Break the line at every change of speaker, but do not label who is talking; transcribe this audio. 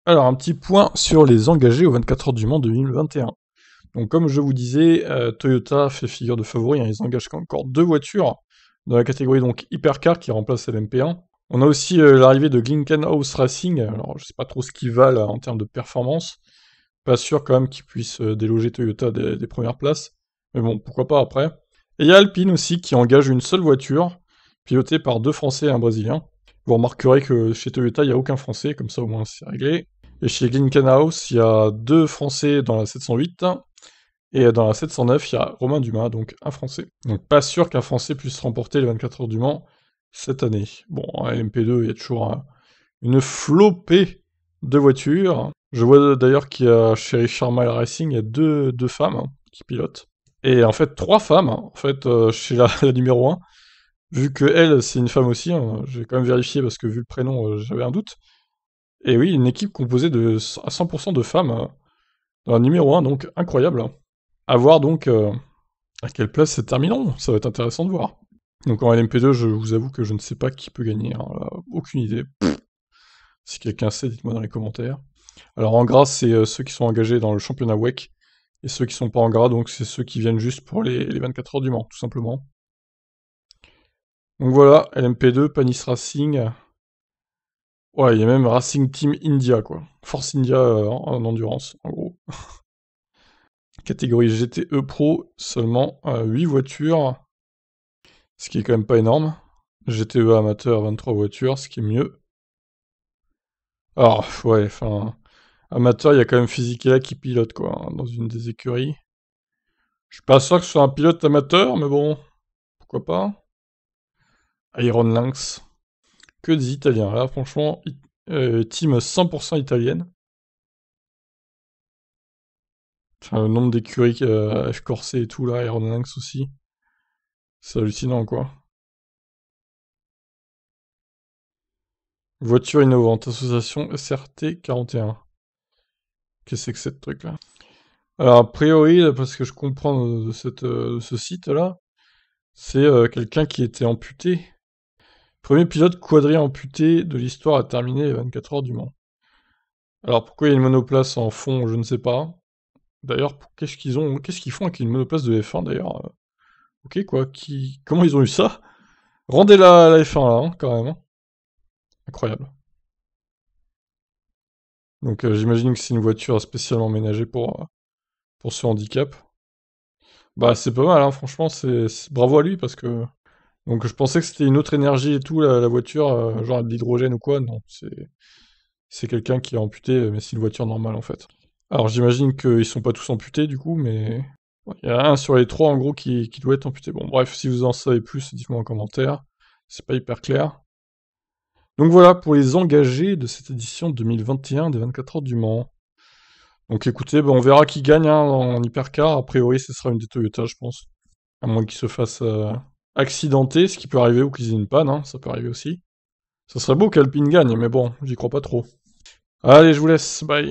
Alors, un petit point sur les engagés aux 24 heures du Mans 2021. Donc, comme je vous disais, Toyota fait figure de favori, hein, ils engagent encore 2 voitures dans la catégorie donc Hypercar qui remplace l'MP1. On a aussi l'arrivée de Glickenhaus Racing, alors je sais pas trop ce qu'ils valent en termes de performance, pas sûr quand même qu'ils puissent déloger Toyota des premières places, mais bon, pourquoi pas après. Et il y a Alpine aussi qui engage une seule voiture, pilotée par 2 Français et un Brésilien. Vous remarquerez que chez Toyota, il n'y a aucun Français, comme ça au moins c'est réglé. Et chez Glickenhaus, il y a 2 Français dans la 708, et dans la 709, il y a Romain Dumas, donc un Français. Donc pas sûr qu'un Français puisse remporter les 24 heures du Mans cette année. Bon, à LMP2, il y a toujours une flopée de voitures. Je vois d'ailleurs qu'il y a chez Richard Mille Racing, il y a deux femmes qui pilotent. Et en fait, 3 femmes, en fait, chez la numéro 1. Vu que elle, c'est une femme aussi, hein, j'ai quand même vérifié parce que vu le prénom, j'avais un doute. Et oui, une équipe composée à 100% de femmes dans la numéro 1, donc incroyable. À voir donc à quelle place c'est termineront, ça va être intéressant de voir. Donc en LMP2, je vous avoue que je ne sais pas qui peut gagner, hein, là, aucune idée. Si quelqu'un sait, dites-moi dans les commentaires. Alors en gras, c'est ceux qui sont engagés dans le championnat WEC, et ceux qui sont pas en gras, donc c'est ceux qui viennent juste pour les 24 heures du Mans, tout simplement. Donc voilà, LMP2, Panis Racing. Ouais, il y a même Racing Team India, quoi. Force India en endurance, en gros. Catégorie GTE Pro, seulement 8 voitures, ce qui est quand même pas énorme. GTE amateur, 23 voitures, ce qui est mieux. Alors, ouais, enfin, amateur, il y a quand même Fisichella qui pilote, quoi, hein, dans une des écuries. Je suis pas sûr que ce soit un pilote amateur, mais bon, pourquoi pas. Iron Lynx, que des Italiens. Là, franchement, team 100% italienne. Enfin, le nombre d'écuries F Corset et tout, là, Iron Lynx aussi. C'est hallucinant, quoi. Voiture innovante, association SRT 41. Qu'est-ce que c'est que ce truc-là? Alors, a priori, parce que je comprends de ce site-là, c'est quelqu'un qui était amputé. Premier pilote quadrien amputé de l'histoire à terminer les 24 heures du Mans. Alors, pourquoi il y a une monoplace en fond, je ne sais pas. D'ailleurs, qu'est-ce qu'ils font avec une monoplace de F1 d'ailleurs? Ok, quoi, comment ils ont eu ça? Rendez la F1 là, hein, quand même, hein. Incroyable. Donc j'imagine que c'est une voiture spécialement ménagée pour ce handicap. Bah c'est pas mal, hein, franchement, bravo à lui parce que... Donc je pensais que c'était une autre énergie et tout, la voiture, genre de l'hydrogène ou quoi, non, c'est quelqu'un qui est amputé, mais c'est une voiture normale en fait. Alors j'imagine qu'ils sont pas tous amputés du coup, mais... ouais, il y a un sur les 3 en gros qui doit être amputé. Bon bref, si vous en savez plus, dites-moi en commentaire, c'est pas hyper clair. Donc voilà pour les engagés de cette édition 2021 des 24 heures du Mans. Donc écoutez, on verra qui gagne hein, en hypercar. A priori, ce sera une des Toyota, je pense. À moins qu'ils se fassent accidenter, ce qui peut arriver, ou qu'ils aient une panne, hein, ça peut arriver aussi. Ça serait beau qu'Alpine gagne, mais bon, j'y crois pas trop. Allez, je vous laisse, bye.